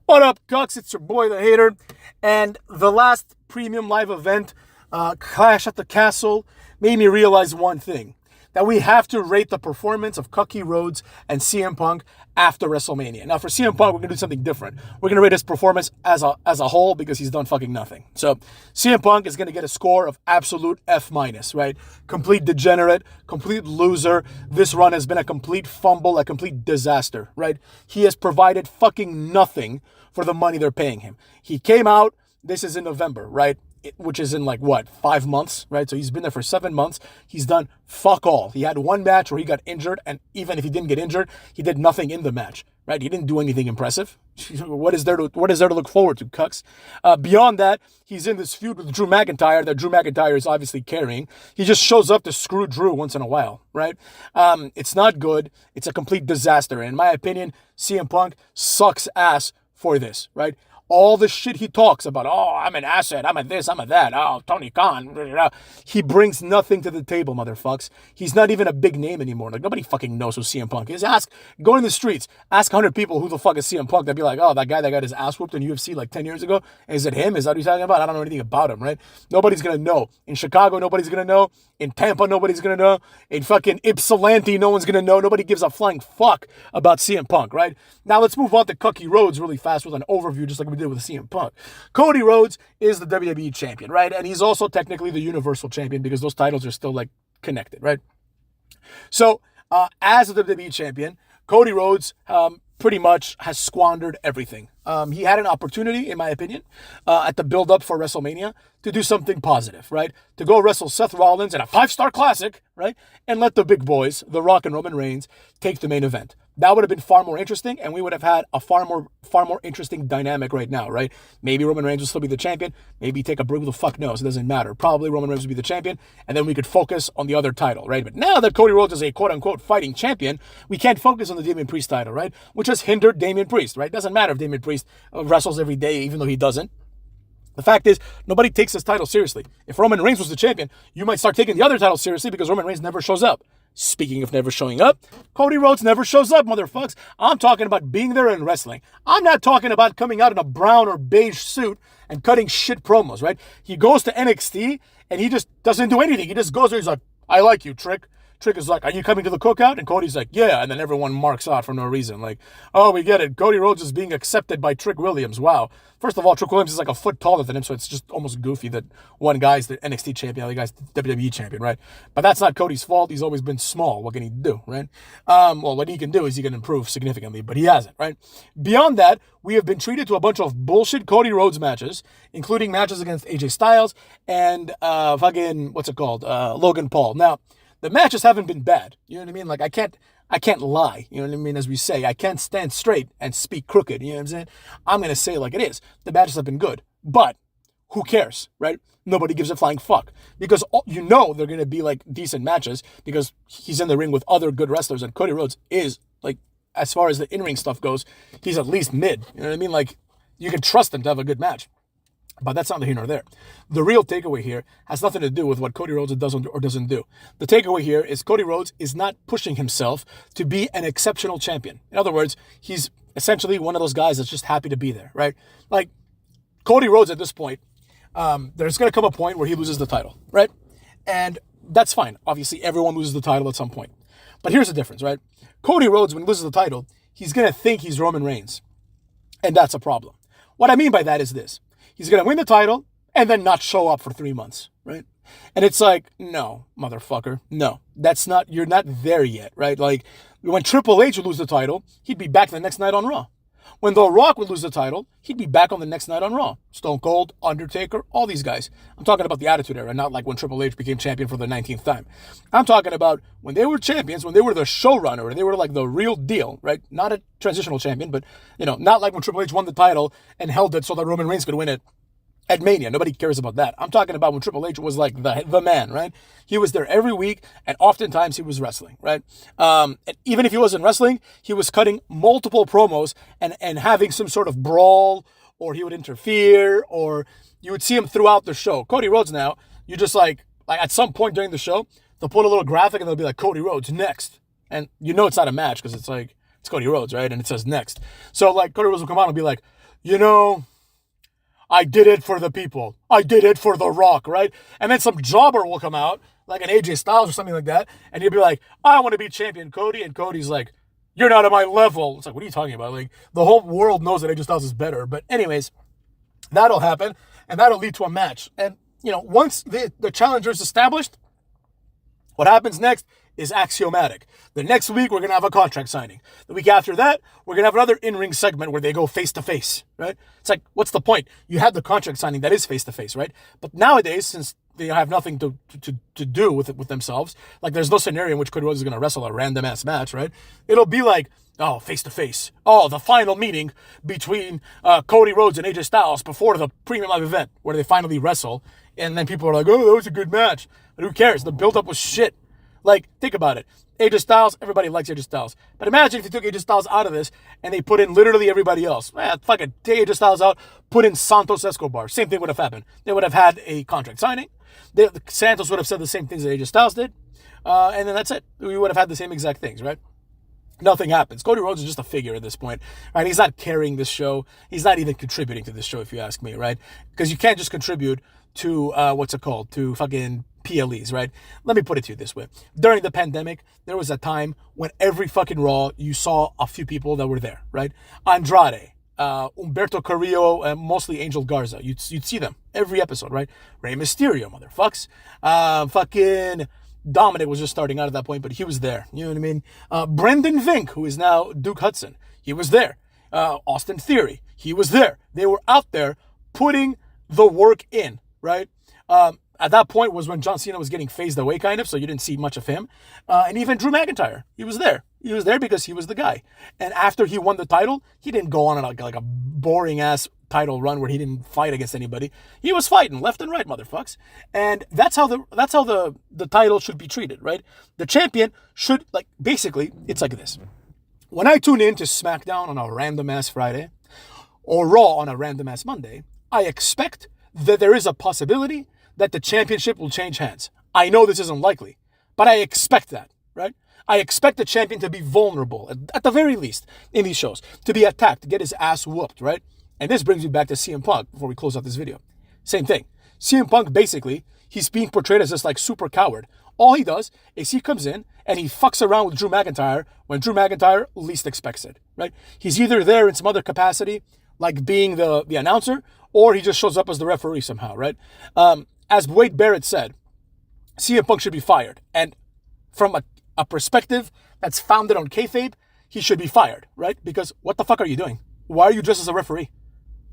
What up, Cucks? It's your boy, the Hater. And the last premium live event, Clash at the Castle, made me realize one thing. That we have to rate the performance of Cody Rhodes and CM Punk after WrestleMania. Now, for CM Punk, we're going to do something different. We're going to rate his performance as a whole because he's done fucking nothing. So, CM Punk is going to get a score of absolute F-, right? Complete degenerate, complete loser. This run has been a complete fumble, a complete disaster, right? He has provided fucking nothing for the money they're paying him. He came out, this is in November, right? Which is in 5 months, right? So he's been there for 7 months. He's done fuck all. He had one match where he got injured, and even if he didn't get injured, he did nothing in the match, right? He didn't do anything impressive. What is there to look forward to, Cucks? Beyond that, he's in this feud with Drew McIntyre that Drew McIntyre is obviously carrying. He just shows up to screw Drew once in a while, right? It's not good. It's a complete disaster. And in my opinion, CM Punk sucks ass for this, right? All the shit he talks about, oh, I'm an asset, I'm a this, I'm a that, oh, Tony Khan, blah, blah, blah. He brings nothing to the table, motherfucks. He's not even a big name anymore. Nobody fucking knows who CM Punk is. Go in the streets, ask 100 people who the fuck is CM Punk. They'd be like, oh, that guy that got his ass whooped in UFC 10 years ago, is it him? Is that what he's talking about? I don't know anything about him, right? Nobody's gonna know. In Chicago, nobody's gonna know. In Tampa, nobody's gonna know. In fucking Ypsilanti, no one's gonna know. Nobody gives a flying fuck about CM Punk, right? Now let's move on to Cody Rhodes really fast with an overview, just like we did with CM Punk. Cody Rhodes is the WWE champion, right? And he's also technically the Universal champion because those titles are still connected, right? So, as the WWE champion, Cody Rhodes pretty much has squandered everything. He had an opportunity, in my opinion, at the build-up for WrestleMania to do something positive, right? To go wrestle Seth Rollins in a 5-star classic, right? And let the big boys, The Rock and Roman Reigns, take the main event. That would have been far more interesting, and we would have had a far more interesting dynamic right now, right? Maybe Roman Reigns will still be the champion. Maybe take a break. Who the fuck knows? It doesn't matter. Probably Roman Reigns will be the champion, and then we could focus on the other title, right? But now that Cody Rhodes is a quote-unquote fighting champion, we can't focus on the Damian Priest title, right? Which has hindered Damian Priest, right? Doesn't matter if Damian Priest wrestles every day, even though he doesn't. The fact is, nobody takes this title seriously. If Roman Reigns was the champion, you might start taking the other title seriously because Roman Reigns never shows up. Speaking of never showing up, Cody Rhodes never shows up, motherfucks. I'm talking about being there and wrestling. I'm not talking about coming out in a brown or beige suit and cutting shit promos, right? He goes to NXT and he just doesn't do anything. He just goes there, he's like, I like you, Trick. Trick is like, are you coming to the cookout? And Cody's like, yeah. And then everyone marks out for no reason. Like, oh, we get it. Cody Rhodes is being accepted by Trick Williams. Wow. First of all, Trick Williams is like a foot taller than him, so it's just almost goofy that one guy's the NXT champion, the other guy's the WWE champion, right? But that's not Cody's fault. He's always been small. What can he do, right? Well, what he can do is he can improve significantly, but he hasn't, right? Beyond that, we have been treated to a bunch of bullshit Cody Rhodes matches, including matches against AJ Styles and Logan Paul. Now, the matches haven't been bad. You know what I mean? Like, I can't lie. You know what I mean? As we say, I can't stand straight and speak crooked. You know what I'm saying? I'm going to say it like it is. The matches have been good. But who cares, right? Nobody gives a flying fuck. Because you know they're going to be decent matches because he's in the ring with other good wrestlers. And Cody Rhodes is, as far as the in-ring stuff goes, he's at least mid. You know what I mean? You can trust him to have a good match. But that's not here nor there. The real takeaway here has nothing to do with what Cody Rhodes does or doesn't do. The takeaway here is Cody Rhodes is not pushing himself to be an exceptional champion. In other words, he's essentially one of those guys that's just happy to be there, right? Like, Cody Rhodes at this point, there's going to come a point where he loses the title, right? And that's fine. Obviously, everyone loses the title at some point. But here's the difference, right? Cody Rhodes, when he loses the title, he's going to think he's Roman Reigns. And that's a problem. What I mean by that is this. He's going to win the title and then not show up for 3 months, right? And it's like, no, motherfucker, no. You're not there yet, right? Like, when Triple H would lose the title, he'd be back the next night on Raw. When The Rock would lose the title, he'd be back on the next night on Raw. Stone Cold, Undertaker, all these guys. I'm talking about the Attitude Era, not like when Triple H became champion for the 19th time. I'm talking about when they were champions, when they were the showrunner, they were like the real deal, right? Not a transitional champion, but, not like when Triple H won the title and held it so that Roman Reigns could win it at Mania. Nobody cares about that. I'm talking about when Triple H was like the man, right? He was there every week, and oftentimes he was wrestling, right? And even if he wasn't wrestling, he was cutting multiple promos and having some sort of brawl, or he would interfere, or you would see him throughout the show. Cody Rhodes now, you just like at some point during the show, they'll put a little graphic and they'll be like, Cody Rhodes next. And it's not a match because it's Cody Rhodes, right? And it says next. So Cody Rhodes will come out and be like, you know, I did it for the people. I did it for The Rock, right? And then some jobber will come out, like an AJ Styles or something like that, and he'll be like, I want to be champion, Cody. And Cody's like, you're not at my level. It's like, what are you talking about? Like, the whole world knows that AJ Styles is better. But anyways, that'll happen, and that'll lead to a match. And, once the challenger is established, what happens next is axiomatic. The next week, we're going to have a contract signing. The week after that, we're going to have another in-ring segment where they go face-to-face, right? It's like, what's the point? You have the contract signing that is face-to-face, right? But nowadays, since they have nothing to do with themselves, like there's no scenario in which Cody Rhodes is going to wrestle a random-ass match, right? It'll be like, oh, face-to-face. Oh, the final meeting between Cody Rhodes and AJ Styles before the premium live event where they finally wrestle. And then people are like, oh, that was a good match. But who cares? The build-up was shit. Like, think about it. AJ Styles, everybody likes AJ Styles. But imagine if you took AJ Styles out of this and they put in literally everybody else. Fuck it. Take AJ Styles out, put in Santos Escobar. Same thing would have happened. They would have had a contract signing. Santos would have said the same things that AJ Styles did. And then that's it. We would have had the same exact things, right? Nothing happens. Cody Rhodes is just a figure at this point, right? He's not carrying this show. He's not even contributing to this show, if you ask me, right? Because you can't just contribute to, to fucking PLEs, right? Let me put it to you this way. During the pandemic, there was a time when every fucking Raw, you saw a few people that were there, right? Andrade, Humberto Carrillo, mostly Angel Garza. You'd see them every episode, right? Rey Mysterio, motherfucks. Fucking Dominic was just starting out at that point, but he was there. You know what I mean? Brendan Vink, who is now Duke Hudson, he was there. Austin Theory, he was there. They were out there putting the work in, right? At that point was when John Cena was getting phased away, kind of, so you didn't see much of him. And even Drew McIntyre, he was there. He was there because he was the guy. And after he won the title, he didn't go on like a boring-ass title run where he didn't fight against anybody. He was fighting left and right, motherfucks. And that's how the title should be treated, right? The champion should, basically, it's like this. When I tune in to SmackDown on a random-ass Friday or Raw on a random-ass Monday, I expect that there is a possibility that the championship will change hands. I know this isn't likely, but I expect that, right? I expect the champion to be vulnerable, at the very least, in these shows, to be attacked, to get his ass whooped, right? And this brings me back to CM Punk before we close out this video. Same thing. CM Punk, basically, he's being portrayed as this super coward. All he does is he comes in and he fucks around with Drew McIntyre when Drew McIntyre least expects it, right? He's either there in some other capacity, like being the announcer, or he just shows up as the referee somehow, right? As Wade Barrett said, CM Punk should be fired. And from a perspective that's founded on kayfabe, he should be fired, right? Because what the fuck are you doing? Why are you dressed as a referee?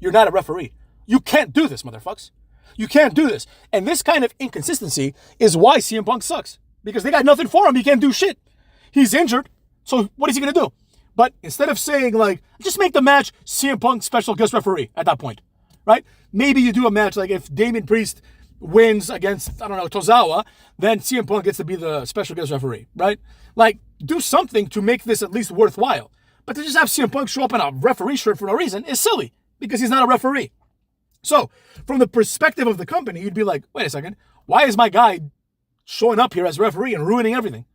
You're not a referee. You can't do this, motherfucks. You can't do this. And this kind of inconsistency is why CM Punk sucks. Because they got nothing for him. He can't do shit. He's injured. So what is he going to do? But instead of saying, just make the match CM Punk special guest referee at that point, right? Maybe you do a match like if Damian Priest wins against, Tozawa, then CM Punk gets to be the special guest referee, right? Do something to make this at least worthwhile. But to just have CM Punk show up in a referee shirt for no reason is silly because he's not a referee. So, from the perspective of the company, you'd be like, wait a second, why is my guy showing up here as referee and ruining everything?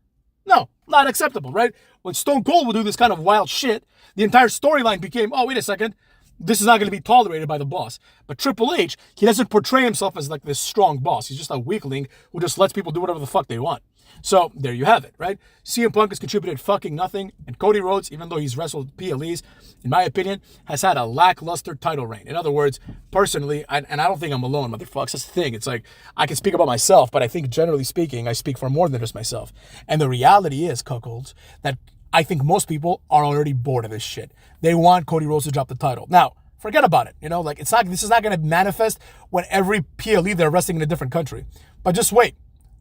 No, not acceptable, right? When Stone Cold would do this kind of wild shit, the entire storyline became, oh, wait a second, this is not going to be tolerated by the boss. But Triple H, he doesn't portray himself as this strong boss. He's just a weakling who just lets people do whatever the fuck they want. So there you have it, right? CM Punk has contributed fucking nothing. And Cody Rhodes, even though he's wrestled PLEs, in my opinion, has had a lackluster title reign. In other words, personally, and I don't think I'm alone, motherfuckers. That's the thing. It's like, I can speak about myself, but I think generally speaking, I speak for more than just myself. And the reality is, cuckolds, that I think most people are already bored of this shit. They want Cody Rhodes to drop the title. Now, forget about it. This is not going to manifest when every PLE they're wrestling in a different country. But just wait.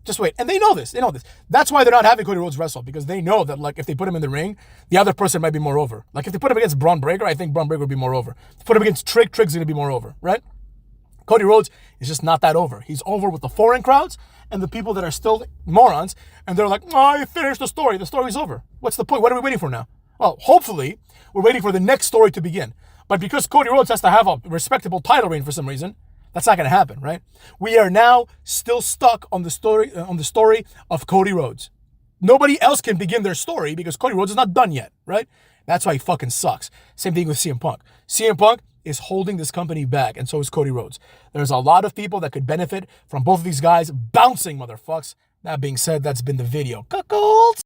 Just wait. And they know this. That's why they're not having Cody Rhodes wrestle, because they know that, if they put him in the ring, the other person might be more over. If they put him against Braun Breaker, I think Braun Breaker would be more over. If they put him against Trick's going to be more over, right? Cody Rhodes is just not that over. He's over with the foreign crowds and the people that are still morons, and they're like, oh, you finished the story. The story's over. What's the point? What are we waiting for now? Well, hopefully, we're waiting for the next story to begin. But because Cody Rhodes has to have a respectable title reign for some reason, that's not going to happen, right? We are now still stuck on the story of Cody Rhodes. Nobody else can begin their story because Cody Rhodes is not done yet, right? That's why he fucking sucks. Same thing with CM Punk. CM Punk is holding this company back, and so is Cody Rhodes. There's a lot of people that could benefit from both of these guys bouncing, motherfucks. That being said, that's been the video. Cuckolds!